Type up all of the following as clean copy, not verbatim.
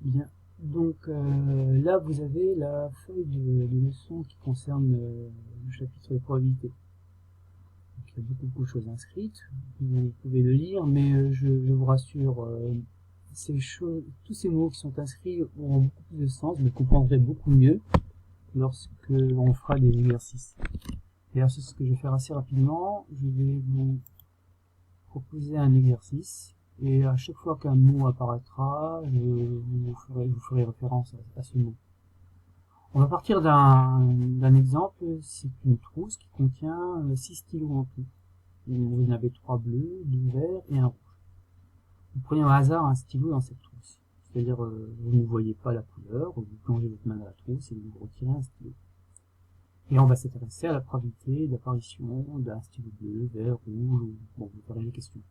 Bien. Donc là, vous avez la feuille de leçon qui concerne le chapitre sur les probabilités. Donc, il y a beaucoup de choses inscrites. Vous pouvez le lire, mais je vous rassure, tous ces mots qui sont inscrits auront beaucoup plus de sens, vous les comprendrez beaucoup mieux lorsque on fera des exercices. D'ailleurs, c'est ce que je vais faire assez rapidement. Je vais vous proposer un exercice. Et à chaque fois qu'un mot apparaîtra, je vous ferai référence à ce mot. On va partir d'un exemple, c'est une trousse qui contient 6 stylos en tout. Vous en avez 3 bleus, 2 verts et un rouge. Vous prenez au hasard un stylo dans cette trousse. C'est-à-dire, vous ne voyez pas la couleur, vous plongez votre main dans la trousse et vous retirez un stylo. Et on va s'intéresser à la probabilité d'apparition d'un stylo bleu, vert, rouge, ou bon, vous verrez les questions.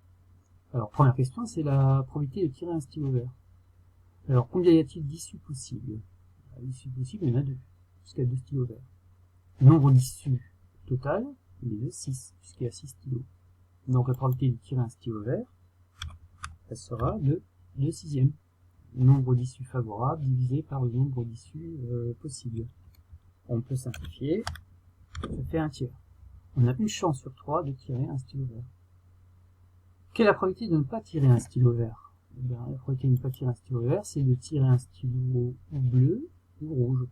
Alors, première question, c'est la probabilité de tirer un stylo vert. Alors, combien y a-t-il d'issues possibles? L'issue possible, il y en a 2, puisqu'il y a 2 stylos verts. Le nombre d'issues total, il est de 6, puisqu'il y a 6 stylos. Donc, la probabilité de tirer un stylo vert, elle sera de 2 sixièmes. Le nombre d'issues favorables divisé par le nombre d'issues possibles. On peut simplifier, ça fait un tiers. On a une chance sur 3 de tirer un stylo vert. Quelle est la probabilité de ne pas tirer un stylo vert? Eh bien, la probabilité de ne pas tirer un stylo vert, c'est de tirer un stylo bleu ou rouge.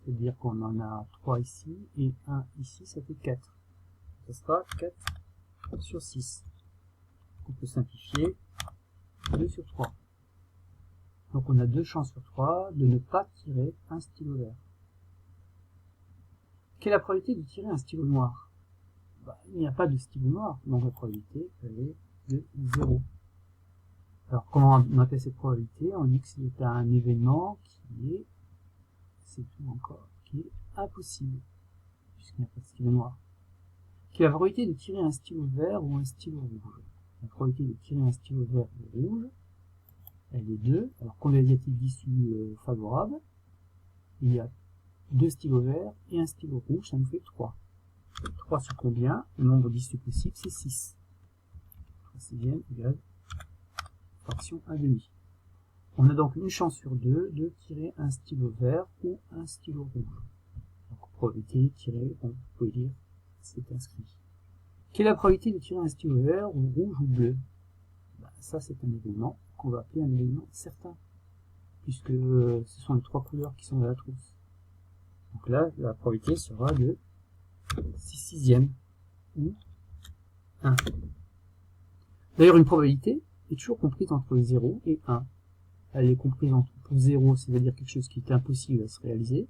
C'est-à-dire qu'on en a 3 ici, et 1 ici, ça fait 4. Ça sera 4 sur 6. On peut simplifier 2 sur 3. Donc on a 2 chances sur 3 de ne pas tirer un stylo vert. Quelle est la probabilité de tirer un stylo noir? Il n'y a pas de stylo noir, donc la probabilité elle est de 0. Alors comment on appelle cette probabilité? On dit que c'est un événement qui est, c'est tout encore, qui est impossible, puisqu'il n'y a pas de stylo noir. Quelle est la probabilité de tirer un stylo vert ou un stylo rouge? La probabilité de tirer un stylo vert ou rouge, elle est 2. Alors combien y a-t-il d'issues favorables? Il y a 2 stylos verts et un stylo rouge, ça nous fait 3. 3 sur combien? Le nombre d'issues possibles, c'est 6. 3 sixièmes égale fraction 1/2. On a donc une chance sur 2 de tirer un stylo vert ou un stylo rouge. Donc probabilité tirée, on peut dire, c'est inscrit. Quelle est la probabilité de tirer un stylo vert ou rouge ou bleu? Ça c'est un événement qu'on va appeler un événement certain, puisque ce sont les 3 couleurs qui sont dans la trousse. Donc là, la probabilité sera de 6 sixièmes, ou 1. D'ailleurs, une probabilité est toujours comprise entre 0 et 1. Elle est comprise entre 0, c'est-à-dire quelque chose qui est impossible à se réaliser,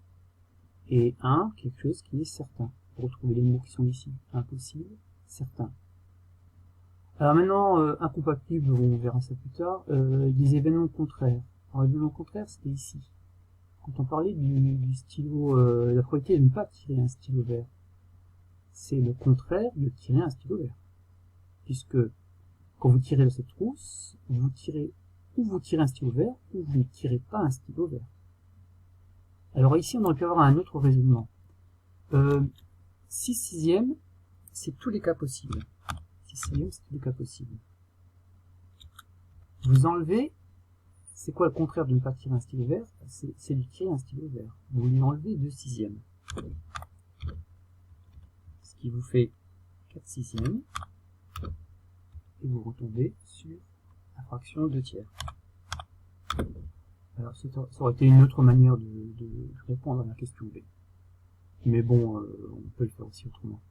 et 1, quelque chose qui est certain. Pour retrouver les mots qui sont ici, impossible, certain. Alors maintenant, incompatible, on verra ça plus tard, des événements contraires. Alors l'événement contraire, c'était ici. Quand on parlait du stylo, la probabilité de ne pas tirer un stylo vert, c'est le contraire de tirer un stylo vert. Puisque quand vous tirez de cette trousse, vous tirez un stylo vert, ou vous ne tirez pas un stylo vert. Alors ici, on aurait pu avoir un autre raisonnement. 6 sixièmes, c'est tous les cas possibles. 6 sixièmes, c'est tous les cas possibles. Vous enlevez, c'est quoi le contraire de ne pas tirer un stylo vert? C'est de tirer un stylo vert. Vous lui enlevez 2 sixièmes. Ce qui vous fait 4 sixièmes. Et vous retombez sur la fraction 2 tiers. Alors ça aurait été une autre manière de répondre à la question B. Mais bon, on peut le faire aussi autrement.